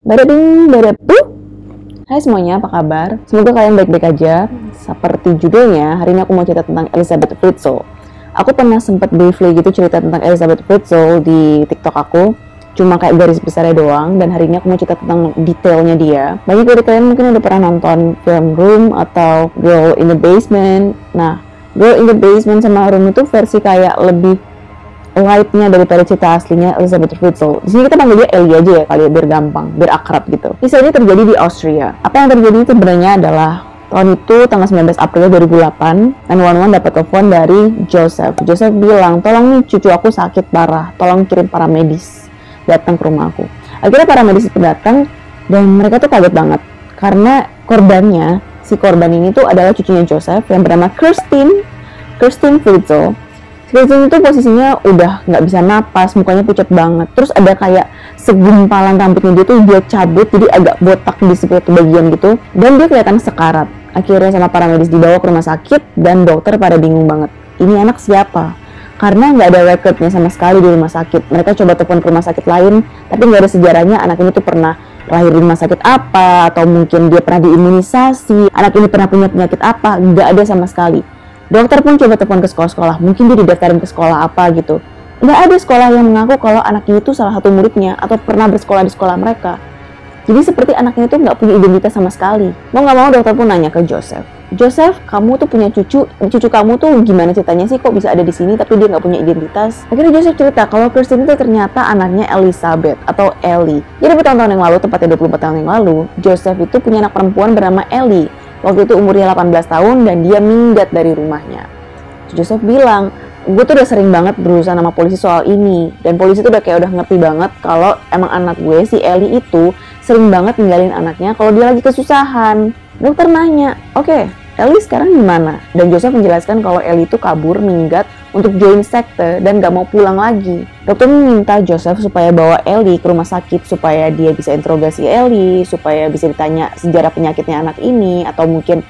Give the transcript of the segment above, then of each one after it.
Badabing badabu. Hai semuanya, apa kabar? Semoga kalian baik-baik aja. Seperti judulnya, hari ini aku mau cerita tentang Elizabeth Fritzl. Aku pernah sempat briefly gitu cerita tentang Elizabeth Fritzl di TikTok aku. Cuma kayak garis besarnya doang, dan hari ini aku mau cerita tentang detailnya dia. Banyak dari kalian mungkin udah pernah nonton film Room atau Girl in the Basement. Nah, Girl in the Basement sama Room itu versi kayak lebih light-nya daripada cerita aslinya Elizabeth Fritzl. Di sini kita panggil dia Ellie aja ya kali ya, biar gampang, biar akrab gitu. Kisah ini terjadi di Austria. Apa yang terjadi itu sebenarnya adalah tahun itu tanggal 19 April 2008, 911 dapat telepon dari Joseph. Joseph bilang, tolong nih cucu aku sakit parah, tolong kirim paramedis datang ke rumah aku. Akhirnya paramedis itu datang dan mereka tuh kaget banget karena korbannya, si korban ini tuh adalah cucunya Joseph yang bernama Kirsten Fritzl. Kirsten itu posisinya udah nggak bisa napas, mukanya pucat banget. Terus ada kayak segumpalan rambutnya dia tuh dia cabut, jadi agak botak di sesuatu bagian gitu. Dan dia kelihatan sekarat. Akhirnya sama paramedis dibawa ke rumah sakit dan dokter pada bingung banget. Ini anak siapa? Karena nggak ada recordnya sama sekali di rumah sakit. Mereka coba telepon ke rumah sakit lain, tapi nggak ada sejarahnya anak ini tuh pernah lahir di rumah sakit apa, atau mungkin dia pernah diimunisasi, anak ini pernah punya penyakit apa, nggak ada sama sekali. Dokter pun coba telepon ke sekolah-sekolah, mungkin dia didaftarin ke sekolah apa gitu. Nggak ada sekolah yang mengaku kalau anaknya itu salah satu muridnya atau pernah bersekolah di sekolah mereka. Jadi seperti anaknya itu nggak punya identitas sama sekali. Mau nggak mau dokter pun nanya ke Joseph. Joseph, kamu tuh punya cucu kamu tuh gimana ceritanya sih kok bisa ada di sini tapi dia nggak punya identitas? Akhirnya Joseph cerita kalau Kirsten itu ternyata anaknya Elizabeth atau Ellie. Jadi bertahun-tahun yang lalu, tepatnya 24 tahun yang lalu, Joseph itu punya anak perempuan bernama Ellie. Waktu itu umurnya 18 tahun dan dia minggat dari rumahnya. Joseph bilang, gue tuh udah sering banget berurusan sama polisi soal ini. Dan polisi tuh udah kayak ngerti banget kalau emang anak gue, si Ellie itu sering banget ninggalin anaknya kalau dia lagi kesusahan. Dokter nanya, oke, Ellie sekarang gimana? Dan Joseph menjelaskan kalau Ellie itu kabur, minggat untuk join sekte dan gak mau pulang lagi. Dokter meminta Joseph supaya bawa Ellie ke rumah sakit supaya dia bisa interogasi Ellie, supaya bisa ditanya sejarah penyakitnya anak ini, atau mungkin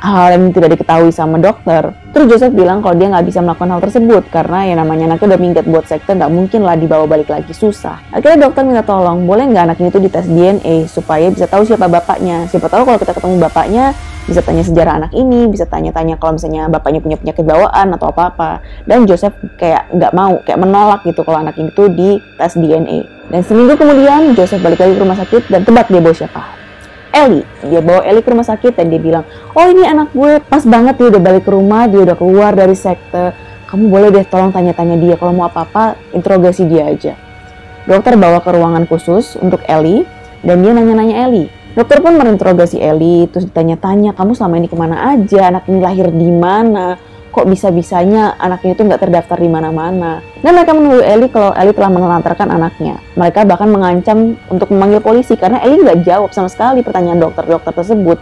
hal yang tidak diketahui sama dokter. Terus Joseph bilang kalau dia nggak bisa melakukan hal tersebut karena yang namanya anaknya udah minggat buat sekte, nggak mungkin lah dibawa balik lagi, susah. Akhirnya dokter minta tolong, boleh nggak anaknya itu dites DNA supaya bisa tahu siapa bapaknya. Siapa tahu kalau kita ketemu bapaknya, bisa tanya sejarah anak ini, bisa tanya-tanya kalau misalnya bapaknya punya penyakit bawaan atau apa-apa. Dan Joseph kayak nggak mau, kayak menolak gitu kalau anak itu dites DNA. Dan seminggu kemudian Joseph balik lagi ke rumah sakit dan tebak dia bawa siapa? Ellie. Dia bawa Ellie ke rumah sakit dan dia bilang, oh ini anak gue, pas banget dia udah balik ke rumah, dia udah keluar dari sekte, kamu boleh deh tolong tanya-tanya dia, kalau mau apa-apa interogasi dia aja. Dokter bawa ke ruangan khusus untuk Ellie dan dia nanya-nanya Ellie. Dokter pun menginterogasi Ellie, terus ditanya-tanya, kamu selama ini kemana aja, anak ini lahir di mana, kok bisa-bisanya anaknya itu nggak terdaftar di mana-mana. Dan mereka menuduh Ellie kalau Ellie telah menelantarkan anaknya. Mereka bahkan mengancam untuk memanggil polisi karena Ellie nggak jawab sama sekali pertanyaan dokter-dokter tersebut.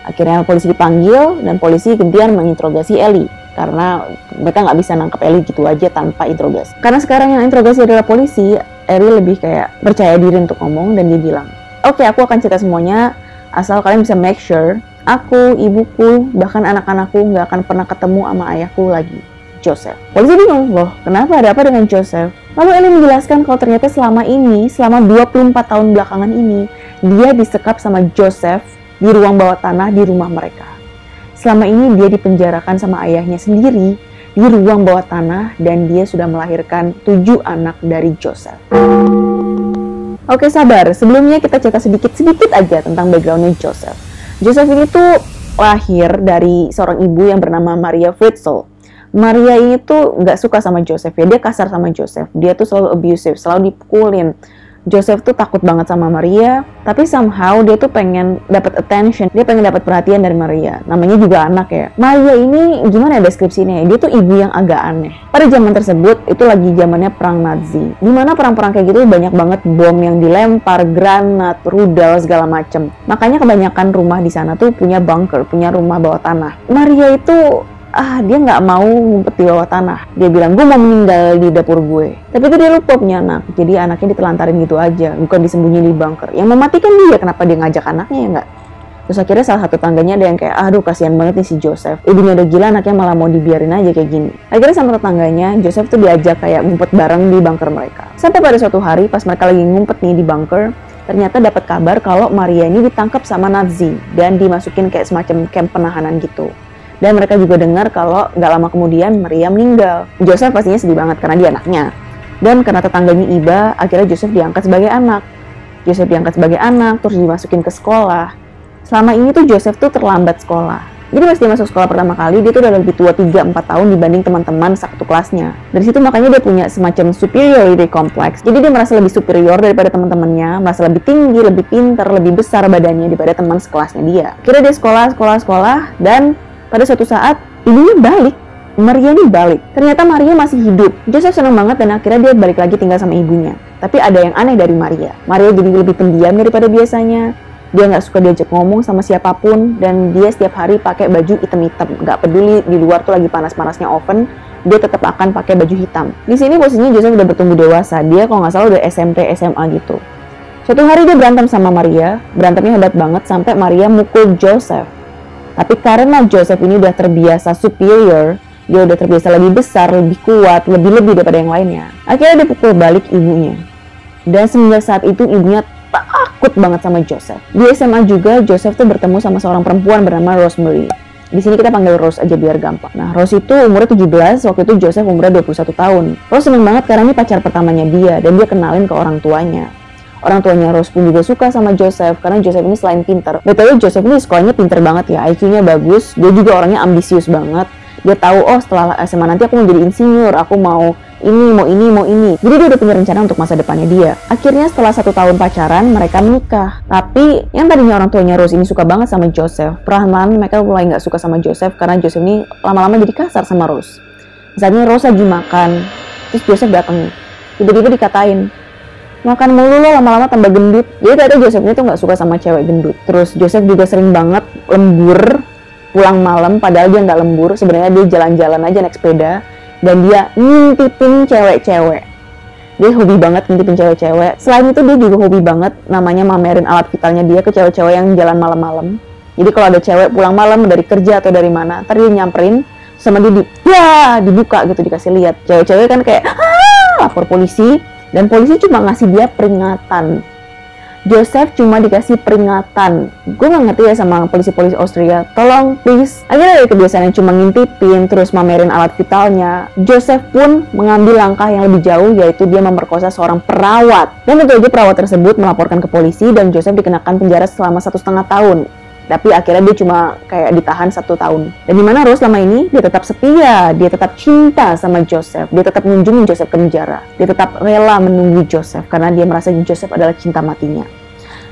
Akhirnya polisi dipanggil dan polisi gantian menginterogasi Ellie karena mereka nggak bisa nangkap Ellie gitu aja tanpa interogasi. Karena sekarang yang interogasi adalah polisi, Ellie lebih kayak percaya diri untuk ngomong dan dia bilang, oke, aku akan cerita semuanya asal kalian bisa make sure aku, ibuku, bahkan anak-anakku nggak akan pernah ketemu sama ayahku lagi, Joseph. Polisi bingung, loh kenapa, ada apa dengan Joseph? Lalu Ellie menjelaskan kalau ternyata selama 24 tahun belakangan ini, dia disekap sama Joseph di ruang bawah tanah di rumah mereka. Selama ini dia dipenjarakan sama ayahnya sendiri di ruang bawah tanah dan dia sudah melahirkan 7 anak dari Joseph. Oke, sabar, sebelumnya kita cerita sedikit aja tentang backgroundnya Joseph. Joseph ini tuh lahir dari seorang ibu yang bernama Maria Fritzl. Maria ini tuh nggak suka sama Joseph ya, dia kasar sama Joseph. Dia tuh selalu abusive, selalu dipukulin. Joseph tuh takut banget sama Maria, tapi somehow dia tuh pengen dapat attention, dia pengen dapat perhatian dari Maria. Namanya juga anak ya. Maria ini gimana ya deskripsinya ya? Dia tuh ibu yang agak aneh. Pada zaman tersebut itu lagi zamannya perang Nazi. Dimana perang-perang kayak gitu banyak banget bom yang dilempar, granat, rudal segala macem. Makanya kebanyakan rumah di sana tuh punya bunker, punya rumah bawah tanah. Maria itu dia nggak mau ngumpet di bawah tanah. Dia bilang, gue mau meninggal di dapur gue. Tapi itu dia lupa punya anak. Jadi anaknya ditelantarin gitu aja, bukan disembunyiin di bunker. Yang mematikan dia, kenapa dia ngajak anaknya ya nggak? Terus akhirnya salah satu tangganya ada yang kayak, aduh kasihan banget nih si Joseph. Ibunya udah gila, anaknya malah mau dibiarin aja kayak gini. Akhirnya sama tetangganya, Joseph tuh diajak kayak ngumpet bareng di bunker mereka. Sampai pada suatu hari, pas mereka lagi ngumpet nih di bunker, ternyata dapat kabar kalau Maria ini ditangkap sama Nazi dan dimasukin kayak semacam camp penahanan gitu. Dan mereka juga dengar kalau nggak lama kemudian Maria meninggal. Joseph pastinya sedih banget karena dia anaknya. Dan karena tetangganya iba, akhirnya Joseph diangkat sebagai anak. Terus dimasukin ke sekolah. Selama ini tuh Joseph tuh terlambat sekolah. Jadi pas dia masuk sekolah pertama kali, dia tuh udah lebih tua 3-4 tahun dibanding teman-teman satu kelasnya. Dari situ makanya dia punya semacam superiority complex. Jadi dia merasa lebih superior daripada teman-temannya, merasa lebih tinggi, lebih pintar, lebih besar badannya daripada teman sekelasnya dia. Akhirnya dia sekolah, dan pada suatu saat ibunya balik. Maria ini balik. Ternyata Maria masih hidup. Joseph senang banget dan akhirnya dia balik lagi tinggal sama ibunya. Tapi ada yang aneh dari Maria. Maria jadi lebih pendiam daripada biasanya. Dia nggak suka diajak ngomong sama siapapun, dan dia setiap hari pakai baju hitam-hitam. Nggak peduli di luar tuh lagi panas-panasnya oven, dia tetap akan pakai baju hitam. Di sini posisinya Joseph udah bertumbuh dewasa. Dia kalau nggak salah udah SMP, SMA gitu. Suatu hari dia berantem sama Maria. Berantemnya hebat banget sampai Maria mukul Joseph. Tapi karena Joseph ini udah terbiasa superior, dia udah terbiasa lebih besar, lebih kuat, lebih-lebih daripada yang lainnya. Akhirnya dia pukul balik ibunya. Dan semenjak saat itu ibunya takut banget sama Joseph. Di SMA juga Joseph tuh bertemu sama seorang perempuan bernama Rosemary. Di sini kita panggil Rose aja biar gampang. Nah, Rose itu umurnya 17, waktu itu Joseph umurnya 21 tahun. Rose seneng banget karena ini pacar pertamanya dia, dan dia kenalin ke orang tuanya. Orang tuanya Rose pun juga suka sama Joseph, karena Joseph ini selain pinter. Betul, Joseph ini sekolahnya pinter banget ya, IQ-nya bagus, dia juga orangnya ambisius banget. Dia tahu, oh setelah SMA nanti aku mau jadi insinyur, aku mau ini. Jadi dia udah punya rencana untuk masa depannya dia. Akhirnya setelah 1 tahun pacaran, mereka menikah. Tapi yang tadinya orang tuanya Rose ini suka banget sama Joseph, perlahan-lahan mereka mulai nggak suka sama Joseph karena Joseph ini lama-lama jadi kasar sama Rose. Misalnya Rose lagi makan, terus Joseph datang, tiba-tiba dikatain, makan mulu lo, lama-lama tambah gendut. Jadi ternyata Joseph ini tuh nggak suka sama cewek gendut. Terus Joseph juga sering banget lembur, pulang malam, padahal dia nggak lembur. Sebenarnya dia jalan-jalan aja naik sepeda. Dan dia ngintipin cewek-cewek. Dia hobi banget ngintipin cewek-cewek. Selain itu dia juga hobi banget namanya mamerin alat vitalnya dia ke cewek-cewek yang jalan malam-malam. Jadi kalau ada cewek pulang malam dari kerja atau dari mana, ntar dia nyamperin sama dia dibuka gitu, dikasih lihat. Cewek-cewek kan kayak lapor polisi, dan polisi cuma ngasih dia peringatan. Joseph cuma dikasih peringatan. Gue gak ngerti ya sama polisi-polisi Austria. Tolong please. Akhirnya dari kebiasaan yang cuma ngintipin terus mamerin alat vitalnya, Joseph pun mengambil langkah yang lebih jauh, yaitu dia memperkosa seorang perawat. Dan tentu aja perawat tersebut melaporkan ke polisi dan Joseph dikenakan penjara selama 1,5 tahun. Tapi akhirnya dia cuma kayak ditahan 1 tahun. Dan dimana Rose selama ini dia tetap setia, dia tetap cinta sama Joseph, dia tetap mengunjungi Joseph ke penjara, dia tetap rela menunggu Joseph karena dia merasa Joseph adalah cinta matinya.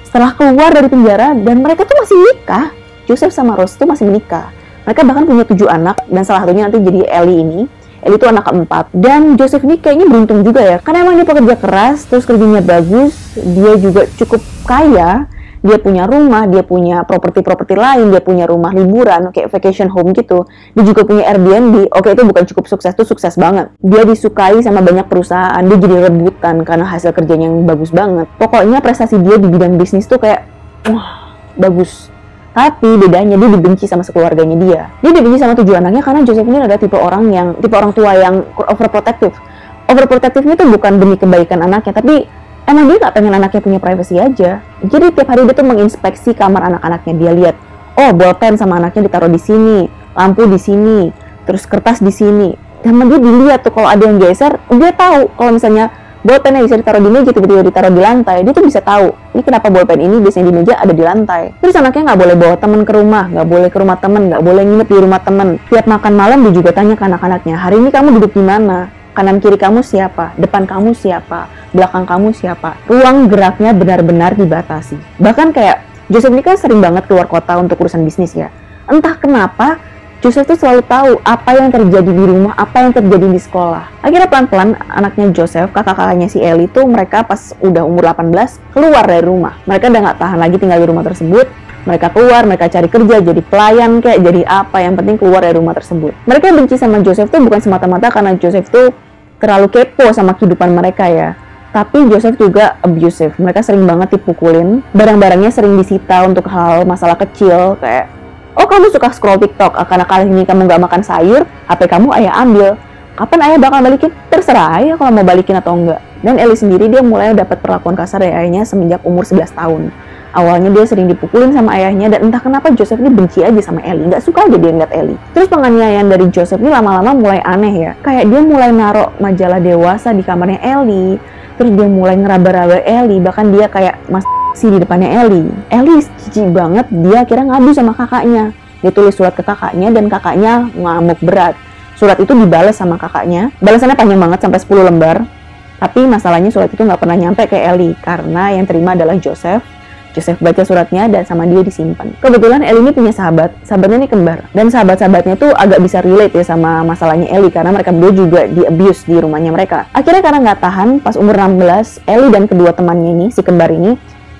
Setelah keluar dari penjara dan mereka tuh masih menikah, Joseph sama Rose tuh masih menikah. Mereka bahkan punya 7 anak dan salah satunya nanti jadi Ellie ini. Ellie itu anak keempat. Dan Joseph ini kayaknya beruntung juga ya, karena emang dia pekerja keras, terus kerjanya bagus, dia juga cukup kaya. Dia punya rumah, dia punya properti-properti lain, dia punya rumah liburan, kayak vacation home gitu. Dia juga punya Airbnb. Oke, itu bukan cukup sukses, itu sukses banget. Dia disukai sama banyak perusahaan, dia jadi rebutan karena hasil kerjanya yang bagus banget. Pokoknya prestasi dia di bidang bisnis tuh kayak, wah, bagus. Tapi bedanya dia dibenci sama sekeluarganya dia. Dia dibenci sama 7 anaknya karena Joseph ini adalah tipe orang tua yang overprotective. Overprotective-nya tuh bukan demi kebaikan anaknya, tapi emang dia gak pengen anaknya punya privacy aja. Jadi tiap hari dia tuh menginspeksi kamar anak-anaknya. Dia lihat, oh bolpen sama anaknya ditaruh di sini, lampu di sini, terus kertas di sini. Dan dia dilihat tuh kalau ada yang geser, dia tahu kalau misalnya bolpennya bisa ditaruh di meja, tiba-tiba ditaruh di lantai, dia tuh bisa tahu ini kenapa bolpen ini biasanya di meja ada di lantai. Terus anaknya nggak boleh bawa teman ke rumah, nggak boleh ke rumah teman, nggak boleh nginep di rumah teman. Tiap makan malam dia juga tanya ke anak-anaknya, hari ini kamu duduk di mana? Kanan kiri kamu siapa? Depan kamu siapa? Belakang kamu siapa? Ruang geraknya benar-benar dibatasi. Bahkan kayak Joseph ini kan sering banget keluar kota untuk urusan bisnis ya. Entah kenapa Joseph tuh selalu tahu apa yang terjadi di rumah, apa yang terjadi di sekolah. Akhirnya pelan-pelan anaknya Joseph, kakak-kakaknya si Ellie tuh mereka pas udah umur 18 keluar dari rumah. Mereka udah nggak tahan lagi tinggal di rumah tersebut. Mereka keluar, mereka cari kerja, jadi pelayan kayak jadi apa, yang penting keluar dari rumah tersebut. Mereka benci sama Joseph tuh bukan semata-mata karena Joseph tuh terlalu kepo sama kehidupan mereka ya. Tapi Joseph juga abusive. Mereka sering banget dipukulin. Barang-barangnya sering disita untuk hal masalah kecil. Kayak, oh kamu suka scroll TikTok, karena kali ini kamu gak makan sayur, HP kamu ayah ambil. Kapan ayah bakal balikin? Terserah ayah kalau mau balikin atau enggak. Dan Ellie sendiri dia mulai dapat perlakuan kasar dari ayahnya semenjak umur 11 tahun. Awalnya dia sering dipukulin sama ayahnya dan entah kenapa Joseph ini benci aja sama Ellie, nggak suka aja dia ngeliat Ellie. Terus penganiayaan dari Joseph ini lama-lama mulai aneh ya, kayak dia mulai naruh majalah dewasa di kamarnya Ellie, terus dia mulai ngeraba-raba Ellie, bahkan dia kayak masih di depannya Ellie. Ellie jijik banget, dia akhirnya ngadu sama kakaknya. Dia tulis surat ke kakaknya dan kakaknya ngamuk berat. Surat itu dibalas sama kakaknya, balasannya panjang banget sampai 10 lembar. Tapi masalahnya surat itu nggak pernah nyampe ke Ellie karena yang terima adalah Joseph. Joseph baca suratnya dan sama dia disimpan. Kebetulan Ellie ini punya sahabatnya ini kembar. Dan sahabat-sahabatnya tuh agak bisa relate ya sama masalahnya Ellie karena mereka berdua juga di-abuse di rumahnya mereka. Akhirnya karena nggak tahan, pas umur 16, Ellie dan kedua temannya ini, si kembar ini,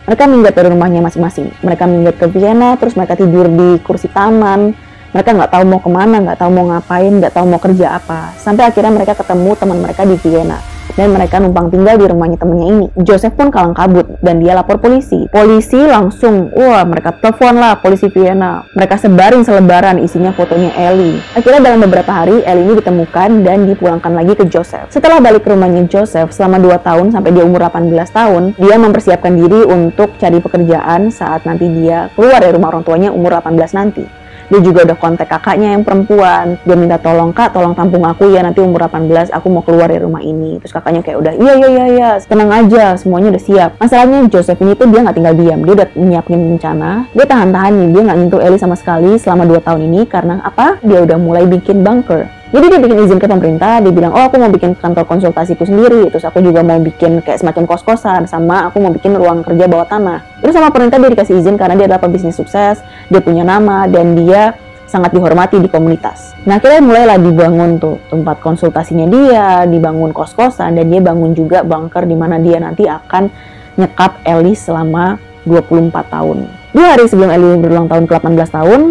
mereka minggat dari rumahnya masing-masing. Mereka minggat ke Vienna, terus mereka tidur di kursi taman. Mereka nggak tahu mau kemana, nggak tahu mau ngapain, nggak tahu mau kerja apa. Sampai akhirnya mereka ketemu teman mereka di Vienna. Dan mereka numpang tinggal di rumahnya temennya ini. Joseph pun kalang kabut dan dia lapor polisi. Polisi langsung, mereka telepon lah polisi Vienna. Mereka sebarin selebaran isinya fotonya Ellie. Akhirnya dalam beberapa hari Ellie ini ditemukan dan dipulangkan lagi ke Joseph. Setelah balik ke rumahnya Joseph selama 2 tahun sampai dia umur 18 tahun, dia mempersiapkan diri untuk cari pekerjaan saat nanti dia keluar dari rumah orang tuanya umur 18 nanti. Dia juga udah kontak kakaknya yang perempuan. Dia minta tolong, Kak, tolong tampung aku ya, nanti umur 18 aku mau keluar dari rumah ini. Terus kakaknya kayak udah, iya, tenang aja, semuanya udah siap. Masalahnya Joseph ini tuh dia nggak tinggal diam. Dia udah nyiapin rencana. Dia tahan-tahan nih, dia nggak nyentuh Ellie sama sekali selama 2 tahun ini. Karena apa? Dia udah mulai bikin bunker. Jadi dia bikin izin ke pemerintah, dia bilang, aku mau bikin kantor konsultasiku sendiri, terus aku juga mau bikin kayak semacam kos-kosan, sama aku mau bikin ruang kerja bawah tanah. Terus sama pemerintah dia dikasih izin karena dia adalah pebisnis sukses, dia punya nama, dan dia sangat dihormati di komunitas. Nah akhirnya mulailah dibangun tuh tempat konsultasinya dia, dibangun kos-kosan, dan dia bangun juga bunker di mana dia nanti akan nyekap Ellie selama 24 tahun. 2 hari sebelum Ellie berulang tahun ke-18 tahun,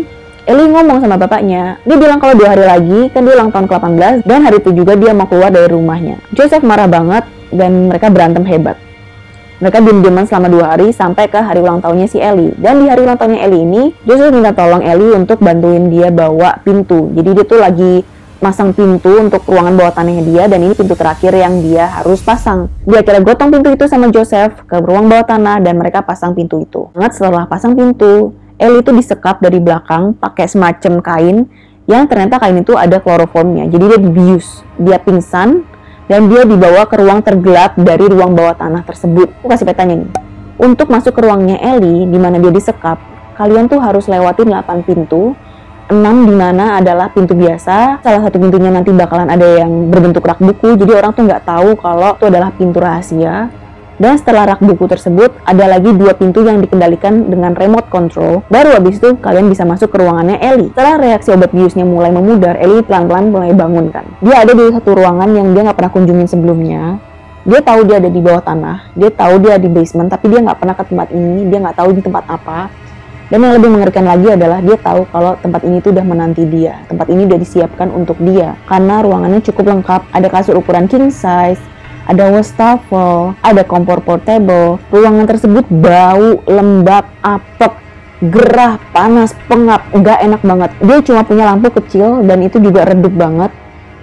Ellie ngomong sama bapaknya. Dia bilang kalau 2 hari lagi, kan dia ulang tahun ke-18, dan hari itu juga dia mau keluar dari rumahnya. Joseph marah banget, dan mereka berantem hebat. Mereka diem-dieman selama 2 hari, sampai ke hari ulang tahunnya si Ellie. Dan di hari ulang tahunnya Ellie ini, Joseph minta tolong Ellie untuk bantuin dia bawa pintu. Jadi dia tuh lagi masang pintu untuk ruangan bawah tanahnya dia, dan ini pintu terakhir yang dia harus pasang. Dia akhirnya gotong pintu itu sama Joseph ke ruang bawah tanah, dan mereka pasang pintu itu. Setelah pasang pintu, Ellie itu disekap dari belakang pakai semacam kain yang ternyata kain itu ada kloroformnya. Jadi dia dibius, dia pingsan, dan dia dibawa ke ruang tergelap dari ruang bawah tanah tersebut. Aku kasih petanya nih. Untuk masuk ke ruangnya Ellie, di mana dia disekap, kalian tuh harus lewatin 8 pintu. 6 di mana adalah pintu biasa. Salah satu pintunya nanti bakalan ada yang berbentuk rak buku, jadi orang tuh nggak tahu kalau itu adalah pintu rahasia. Dan setelah rak buku tersebut, ada lagi 2 pintu yang dikendalikan dengan remote control. Baru habis itu, kalian bisa masuk ke ruangannya Ellie. Setelah reaksi obat biusnya mulai memudar, Ellie pelan-pelan mulai bangun kan. Dia ada di satu ruangan yang dia nggak pernah kunjungin sebelumnya. Dia tahu dia ada di bawah tanah, dia tahu dia di basement, tapi dia nggak pernah ke tempat ini, dia nggak tahu di tempat apa. Dan yang lebih mengerikan lagi adalah dia tahu kalau tempat ini tuh udah menanti dia. Tempat ini udah disiapkan untuk dia. Karena ruangannya cukup lengkap, ada kasur ukuran king size, ada wastafel, ada kompor portable. Ruangan tersebut bau, lembab, apek, gerah, panas, pengap, nggak enak banget. Dia cuma punya lampu kecil dan itu juga redup banget.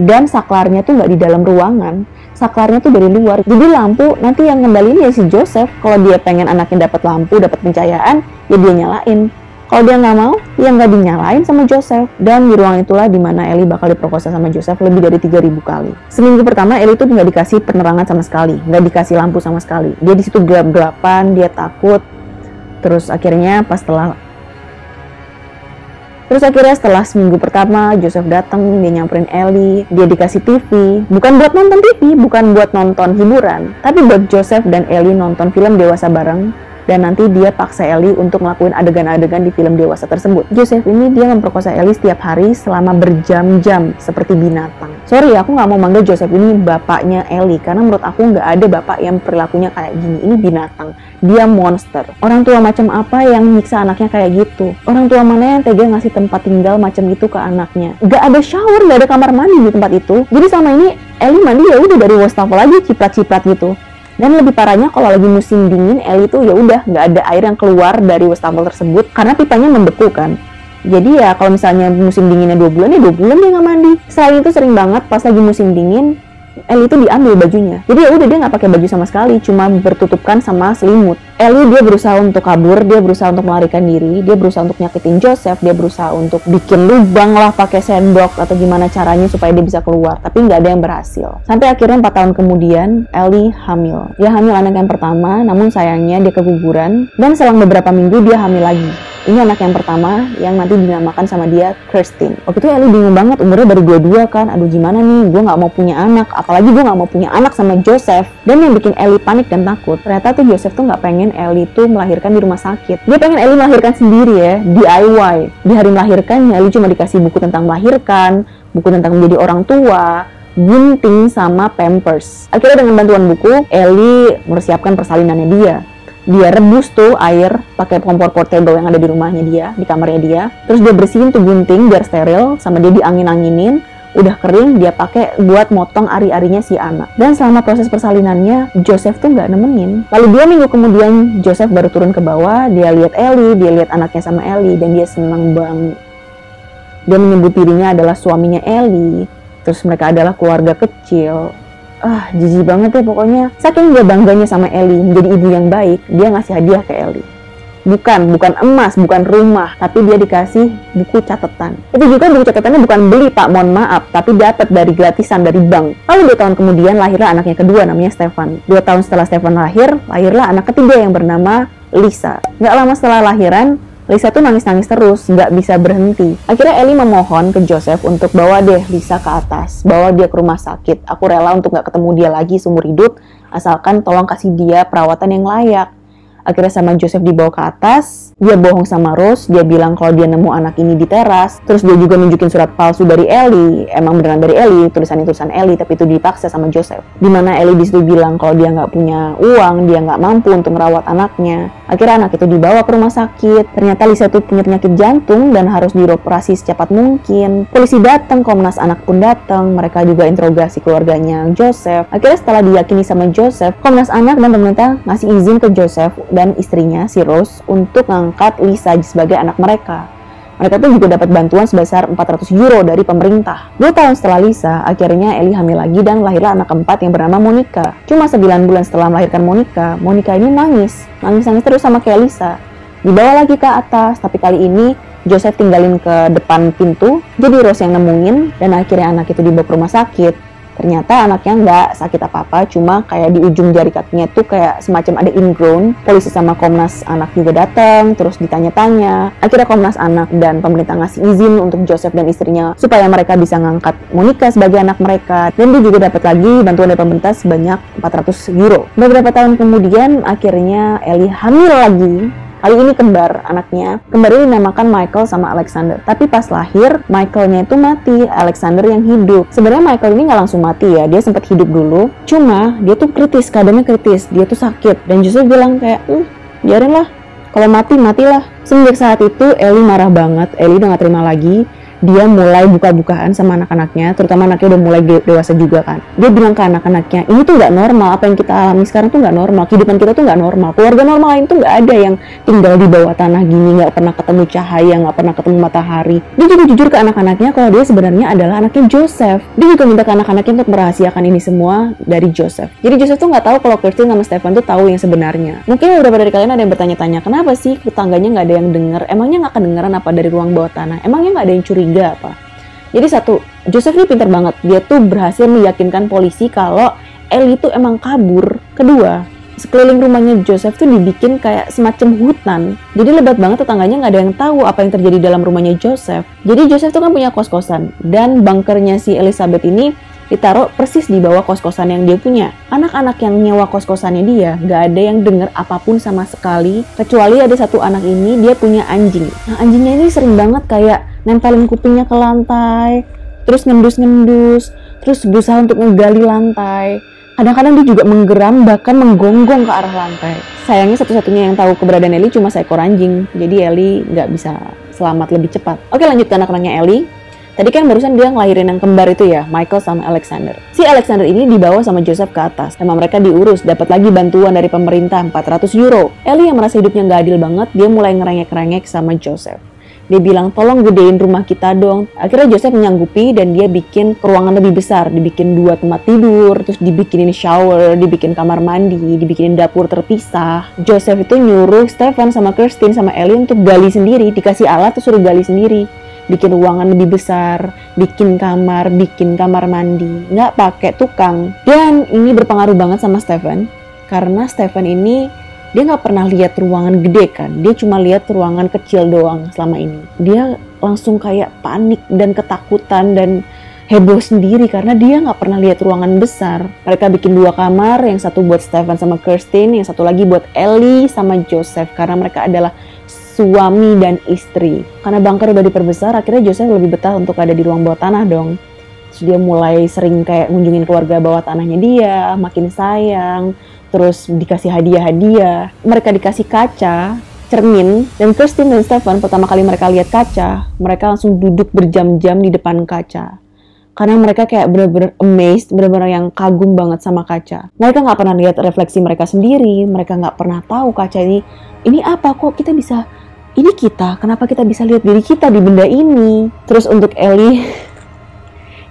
Dan saklarnya tuh nggak di dalam ruangan, saklarnya tuh dari luar. Jadi lampu nanti yang ngendalin ya si Joseph. Kalau dia pengen anaknya dapat lampu, dapat pencahayaan, ya dia nyalain. Kalau dia nggak mau, ya nggak dinyalain sama Joseph. Dan di ruang itulah dimana Ellie bakal diperkosa sama Joseph lebih dari 3.000 kali. Seminggu pertama Ellie tuh nggak dikasih penerangan sama sekali, nggak dikasih lampu sama sekali. Dia di situ gelap-gelapan, dia takut. Terus akhirnya setelah seminggu pertama Joseph datang, dia nyamperin Ellie, dia dikasih TV, bukan buat nonton TV, bukan buat nonton hiburan, tapi buat Joseph dan Ellie nonton film dewasa bareng. Dan nanti dia paksa Ellie untuk ngelakuin adegan-adegan di film dewasa tersebut. Joseph ini dia memperkosa Ellie setiap hari selama berjam-jam seperti binatang. Sorry, aku nggak mau manggil Joseph ini bapaknya Ellie, karena menurut aku nggak ada bapak yang perilakunya kayak gini. Ini binatang, dia monster. Orang tua macam apa yang nyiksa anaknya kayak gitu? Orang tua mana yang tega ngasih tempat tinggal macam itu ke anaknya? Nggak ada shower, nggak ada kamar mandi di tempat itu. Jadi sama ini Ellie mandi ya udah dari wastafel aja, ciprat-ciprat gitu. Dan lebih parahnya kalau lagi musim dingin, Ellie tuh ya udah nggak ada air yang keluar dari wastafel tersebut karena pipanya membeku kan. Jadi ya kalau misalnya musim dinginnya 2 bulan, ya 2 bulan dia nggak mandi. Selain itu sering banget pas lagi musim dingin, Ellie itu diambil bajunya. Jadi ya udah dia nggak pakai baju sama sekali, cuma bertutupkan sama selimut. Ellie dia berusaha untuk kabur, dia berusaha untuk melarikan diri, dia berusaha untuk nyakitin Joseph, dia berusaha untuk bikin lubang lah pakai sendok atau gimana caranya supaya dia bisa keluar. Tapi nggak ada yang berhasil. Sampai akhirnya 4 tahun kemudian Ellie hamil. Dia hamil anak yang pertama, namun sayangnya dia keguguran dan selang beberapa minggu dia hamil lagi. Ini anak yang pertama yang nanti dinamakan sama dia Kirsten. Waktu itu Ellie bingung banget, umurnya baru 22 kan. Aduh gimana nih, gue gak mau punya anak. Apalagi gue gak mau punya anak sama Joseph. Dan yang bikin Ellie panik dan takut, ternyata tuh Joseph tuh gak pengen Ellie tuh melahirkan di rumah sakit. Dia pengen Ellie melahirkan sendiri ya, DIY. Di hari melahirkannya, Ellie cuma dikasih buku tentang melahirkan, buku tentang menjadi orang tua, gunting, sama pampers. Akhirnya dengan bantuan buku, Ellie mempersiapkan persalinannya dia. Dia rebus tuh air pakai kompor portable yang ada di rumahnya dia, di kamarnya dia. Terus dia bersihin tuh gunting biar steril, sama dia diangin-anginin. Udah kering, dia pakai buat motong ari-arinya si anak. Dan selama proses persalinannya, Joseph tuh nggak nemenin. Lalu 2 minggu kemudian, Joseph baru turun ke bawah. Dia lihat Ellie, dia lihat anaknya sama Ellie, dan dia senang banget. Dia menyebut dirinya adalah suaminya Ellie. Terus mereka adalah keluarga kecil. Jijik banget ya pokoknya. Saking dia bangganya sama Ellie menjadi ibu yang baik, dia ngasih hadiah ke Ellie. Bukan emas, bukan rumah, tapi dia dikasih buku catatan. Itu juga buku catatannya bukan beli pak, mohon maaf, tapi dapat dari gratisan dari bank. Lalu 2 tahun kemudian lahirlah anaknya kedua namanya Stefan. 2 tahun setelah Stefan lahir, lahirlah anak ketiga yang bernama Lisa. Nggak lama setelah lahiran, Lisa tuh nangis-nangis terus, nggak bisa berhenti. Akhirnya Ellie memohon ke Joseph untuk bawa deh Lisa ke atas, bawa dia ke rumah sakit. Aku rela untuk nggak ketemu dia lagi seumur hidup, asalkan tolong kasih dia perawatan yang layak. Akhirnya sama Joseph dibawa ke atas, dia bohong sama Rose, dia bilang kalau dia nemu anak ini di teras, terus dia juga nunjukin surat palsu dari Ellie, emang beneran dari Ellie, tulisan Ellie, tapi itu dipaksa sama Joseph. Dimana Ellie disitu bilang kalau dia nggak punya uang, dia nggak mampu untuk merawat anaknya. Akhirnya anak itu dibawa ke rumah sakit, ternyata Lisa tuh punya penyakit jantung dan harus dioperasi secepat mungkin. Polisi datang, Komnas Anak pun datang, mereka juga interogasi keluarganya Joseph. Akhirnya setelah diyakini sama Joseph, Komnas Anak dan pemerintah ngasih izin ke Joseph dan istrinya si Rose untuk ngangkat Lisa sebagai anak mereka. Mereka tuh juga dapat bantuan sebesar 400 euro dari pemerintah. 2 tahun setelah Lisa, akhirnya Ellie hamil lagi dan lahirlah anak keempat yang bernama Monica. Cuma 9 bulan setelah melahirkan Monica ini nangis terus sama kayak Lisa. Dibawa lagi ke atas, tapi kali ini Joseph tinggalin ke depan pintu, jadi Rose yang nemuin, dan akhirnya anak itu dibawa ke rumah sakit. Ternyata anaknya nggak sakit apa-apa, cuma kayak di ujung jari kakinya tuh kayak semacam ada ingrown. Polisi sama Komnas Anak juga datang, terus ditanya-tanya. Akhirnya Komnas Anak dan pemerintah ngasih izin untuk Joseph dan istrinya supaya mereka bisa ngangkat Monica sebagai anak mereka. Dan dia juga dapat lagi bantuan dari pemerintah sebanyak 400 euro. Beberapa tahun kemudian, akhirnya Ellie hamil lagi. Kali ini kembar anaknya. Kembar ini dinamakan Michael sama Alexander. Tapi pas lahir, Michaelnya itu mati, Alexander yang hidup. Sebenarnya Michael ini nggak langsung mati ya, dia sempat hidup dulu. Cuma dia tuh kritis, keadaannya kritis, dia tuh sakit. Dan Joseph bilang kayak, biarin lah, kalau mati, matilah. Semenjak saat itu, Ellie marah banget. Ellie udah nggak terima lagi. Dia mulai buka-bukaan sama anak-anaknya, terutama anaknya udah mulai dewasa juga kan. Dia bilang ke anak-anaknya, ini tuh nggak normal, apa yang kita alami sekarang tuh nggak normal, kehidupan kita tuh nggak normal. Keluarga normal lain tuh nggak ada yang tinggal di bawah tanah gini, nggak pernah ketemu cahaya, nggak pernah ketemu matahari. Dia juga jujur ke anak-anaknya kalau dia sebenarnya adalah anaknya Joseph. Dia juga minta ke anak-anaknya untuk merahasiakan ini semua dari Joseph. Jadi Joseph tuh nggak tahu kalau Kirsten sama Stefan tuh tahu yang sebenarnya. Mungkin beberapa dari kalian ada yang bertanya-tanya, kenapa sih tetangganya nggak ada yang dengar? Emangnya nggak kedengeran apa dari ruang bawah tanah? Emangnya nggak ada yang curiga apa? Jadi satu, Joseph ini pintar banget. Dia tuh berhasil meyakinkan polisi kalau Ellie tuh emang kabur. Kedua, sekeliling rumahnya Joseph tuh dibikin kayak semacam hutan. Jadi lebat banget tetangganya nggak ada yang tahu apa yang terjadi dalam rumahnya Joseph. Jadi Joseph tuh kan punya kos-kosan. Dan bunkernya si Elizabeth ini ditaruh persis di bawah kos-kosan yang dia punya. Anak-anak yang nyewa kos-kosannya dia nggak ada yang denger apapun sama sekali, kecuali ada satu anak ini dia punya anjing. Nah anjingnya ini sering banget kayak nempelin kupingnya ke lantai, terus ngendus-ngendus, terus berusaha untuk ngegali lantai. Kadang-kadang dia juga menggeram, bahkan menggonggong ke arah lantai. Sayangnya satu-satunya yang tahu keberadaan Ellie cuma seekor anjing, jadi Ellie nggak bisa selamat lebih cepat. Oke, lanjut ke anak-anaknya Ellie. Tadi kan barusan dia ngelahirin yang kembar itu ya, Michael sama Alexander. Si Alexander ini dibawa sama Joseph ke atas, sama mereka diurus, dapat lagi bantuan dari pemerintah 400 euro. Ellie yang merasa hidupnya nggak adil banget, dia mulai ngerengek-rengek sama Joseph. Dia bilang, tolong gedein rumah kita dong. Akhirnya Joseph menyanggupi dan dia bikin ruangan lebih besar. Dibikin 2 tempat tidur, terus dibikinin shower, dibikin kamar mandi, dibikinin dapur terpisah. Joseph itu nyuruh Stefan sama Kirsten sama Ellie untuk gali sendiri. Dikasih alat terus suruh gali sendiri. Bikin ruangan lebih besar, bikin kamar mandi. Nggak pakai tukang. Dan ini berpengaruh banget sama Stefan. Karena Stefan ini dia nggak pernah lihat ruangan gede kan, dia cuma lihat ruangan kecil doang selama ini. Dia langsung kayak panik dan ketakutan dan heboh sendiri karena dia nggak pernah lihat ruangan besar. Mereka bikin 2 kamar, yang satu buat Stefan sama Kirsten, yang satu lagi buat Ellie sama Joseph karena mereka adalah suami dan istri. Karena bunker udah diperbesar, akhirnya Joseph lebih betah untuk ada di ruang bawah tanah dong. Terus dia mulai sering kayak ngunjungin keluarga bawah tanahnya dia, makin sayang. Terus dikasih hadiah-hadiah, mereka dikasih kaca, cermin, dan Kirsten dan Stefan pertama kali mereka lihat kaca, mereka langsung duduk berjam-jam di depan kaca. Karena mereka kayak bener-bener amazed, bener-bener yang kagum banget sama kaca. Mereka nggak pernah lihat refleksi mereka sendiri, mereka nggak pernah tahu kaca ini apa kok kita bisa, ini kita, kenapa kita bisa lihat diri kita di benda ini. Terus untuk Ellie,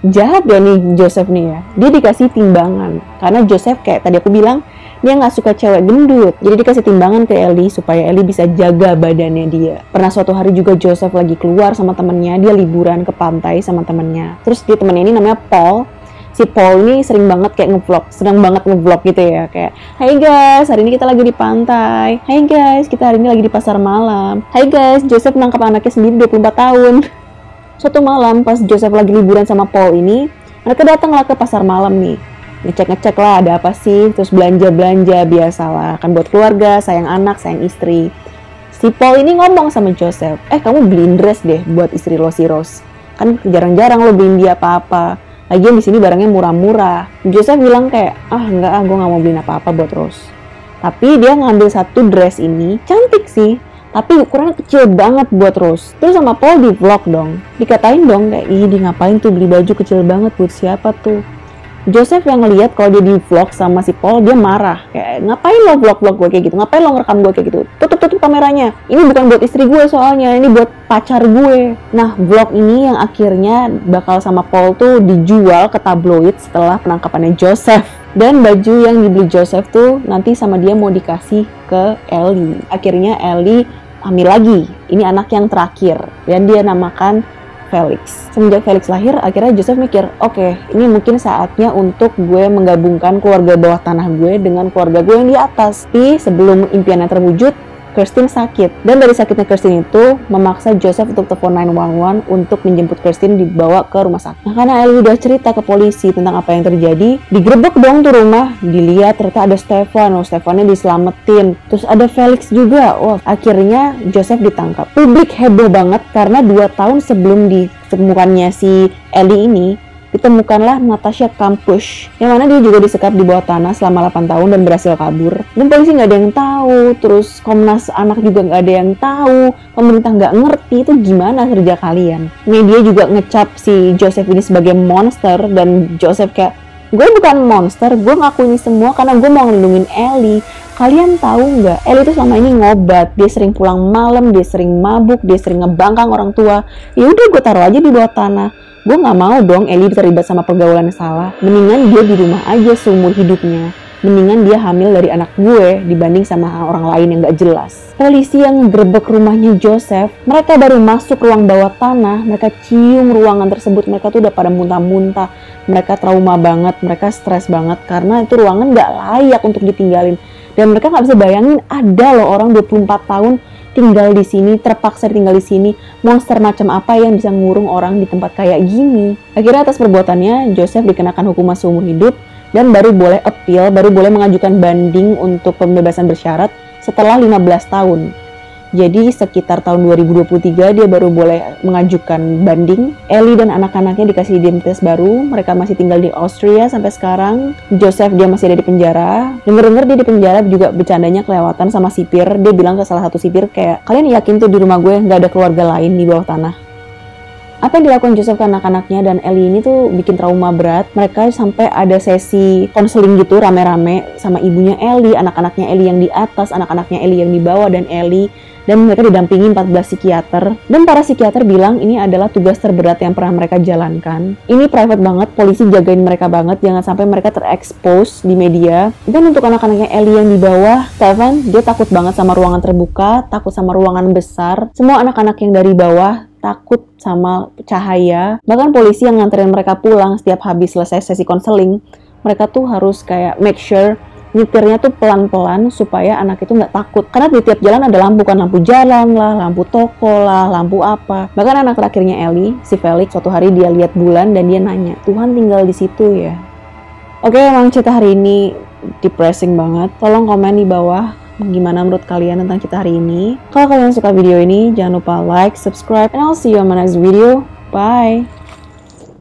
jahat ya nih Joseph nih ya, dia dikasih timbangan. Karena Joseph kayak tadi aku bilang, dia nggak suka cewek gendut, jadi dikasih timbangan ke Ellie supaya Ellie bisa jaga badannya dia. Pernah suatu hari juga Joseph lagi keluar sama temennya, dia liburan ke pantai sama temennya. Terus dia temennya ini namanya Paul. Si Paul ini sering banget kayak ngevlog, senang banget ngevlog gitu ya, kayak hai guys, hari ini kita lagi di pantai. Hai guys, kita hari ini lagi di pasar malam. Hai guys, Joseph nangkap anaknya sendiri 24 tahun. Suatu malam pas Joseph lagi liburan sama Paul ini, mereka datanglah ke pasar malam nih. Ngecek lah ada apa sih, terus belanja-belanja biasalah, kan buat keluarga, sayang anak, sayang istri. Si Paul ini ngomong sama Joseph, kamu beliin dress deh buat istri lo si Rose. Kan jarang-jarang lo beliin dia apa-apa. Lagian di sini barangnya murah-murah. Joseph bilang kayak, enggak gue nggak mau beliin apa-apa buat Rose. Tapi dia ngambil satu dress ini, cantik sih, tapi ukurannya kecil banget buat Rose. Terus sama Paul di vlog dong, dikatain dong kayak, ih dia ngapain tuh beli baju kecil banget buat siapa tuh. Joseph yang ngeliat kalau dia di vlog sama si Paul, dia marah. Kayak, ngapain lo vlog-vlog gue kayak gitu? Ngapain lo ngerekam gue kayak gitu? Tutup kameranya. Ini bukan buat istri gue soalnya, ini buat pacar gue. Nah, vlog ini yang akhirnya bakal sama Paul tuh dijual ke tabloid setelah penangkapannya Joseph. Dan baju yang dibeli Joseph tuh nanti sama dia mau dikasih ke Ellie. Akhirnya Ellie hamil lagi. Ini anak yang terakhir. Dan dia namakan Felix. Semenjak Felix lahir, akhirnya Joseph mikir, oke, ini mungkin saatnya untuk gue menggabungkan keluarga bawah tanah gue dengan keluarga gue yang di atas. Tapi sebelum impiannya terwujud, Kirsten sakit. Dan dari sakitnya Kirsten itu memaksa Joseph untuk telepon 911 untuk menjemput Kirsten dibawa ke rumah sakit. Nah, karena Ellie udah cerita ke polisi tentang apa yang terjadi, digerebek dong tuh rumah. Dilihat ternyata ada Stefan. Stefannya diselamatin. Terus ada Felix juga. Akhirnya Joseph ditangkap. Publik heboh banget karena 2 tahun sebelum ditemukannya si Ellie ini, ditemukanlah Natasha Kampusch, yang mana dia juga disekap di bawah tanah selama 8 tahun dan berhasil kabur. Dan polisi nggak ada yang tahu, terus Komnas Anak juga nggak ada yang tahu, pemerintah nggak ngerti itu gimana kerja kalian. Media juga ngecap si Joseph ini sebagai monster, dan Joseph kayak, gue bukan monster, gue ngakuin ini semua karena gue mau ngelindungin Ellie. Kalian tahu nggak, Ellie itu selama ini ngobat, dia sering pulang malam, dia sering mabuk, dia sering ngebangkang orang tua. Ya udah gue taruh aja di bawah tanah. Gue nggak mau dong Ellie terlibat sama pergaulan yang salah. Mendingan dia di rumah aja seumur hidupnya. Mendingan dia hamil dari anak gue dibanding sama orang lain yang nggak jelas. Polisi yang ngerebek rumahnya Joseph, mereka baru masuk ruang bawah tanah, mereka cium ruangan tersebut, mereka tuh udah pada muntah-muntah. Mereka trauma banget, mereka stres banget karena itu ruangan nggak layak untuk ditinggalin. Dan mereka nggak bisa bayangin ada loh orang 24 tahun tinggal di sini, terpaksa tinggal di sini. Monster macam apa yang bisa ngurung orang di tempat kayak gini? Akhirnya atas perbuatannya, Joseph dikenakan hukuman seumur hidup dan baru boleh appeal, baru boleh mengajukan banding untuk pembebasan bersyarat setelah 15 tahun. Jadi sekitar tahun 2023 dia baru boleh mengajukan banding. Ellie dan anak-anaknya dikasih identitas baru. Mereka masih tinggal di Austria sampai sekarang. Joseph dia masih ada di penjara. Dengar-dengar dia di penjara juga bercandanya kelewatan sama sipir. Dia bilang ke salah satu sipir kayak, kalian yakin tuh di rumah gue nggak ada keluarga lain di bawah tanah? Apa yang dilakukan Joseph ke anak-anaknya dan Ellie ini tuh bikin trauma berat. Mereka sampai ada sesi konseling gitu rame-rame sama ibunya Ellie, anak-anaknya Ellie yang di atas, anak-anaknya Ellie yang di bawah, dan Ellie dan mereka didampingi 14 psikiater. Dan para psikiater bilang ini adalah tugas terberat yang pernah mereka jalankan. Ini private banget, polisi jagain mereka banget, jangan sampai mereka terekspos di media. Dan untuk anak-anaknya Ellie yang di bawah, Stefan, dia takut banget sama ruangan terbuka, takut sama ruangan besar. Semua anak-anak yang dari bawah takut sama cahaya. Bahkan polisi yang nganterin mereka pulang setiap habis selesai sesi konseling, mereka tuh harus kayak make sure nyetirnya tuh pelan-pelan supaya anak itu nggak takut. Karena di tiap jalan ada lampu, kan lampu jalan lah, lampu toko lah, lampu apa. Bahkan anak terakhirnya Ellie, si Felix, suatu hari dia lihat bulan dan dia nanya, Tuhan tinggal di situ ya? Oke, emang cerita hari ini depressing banget. Tolong komen di bawah gimana menurut kalian tentang cerita hari ini. Kalau kalian suka video ini, jangan lupa like, subscribe, and I'll see you on my next video. Bye!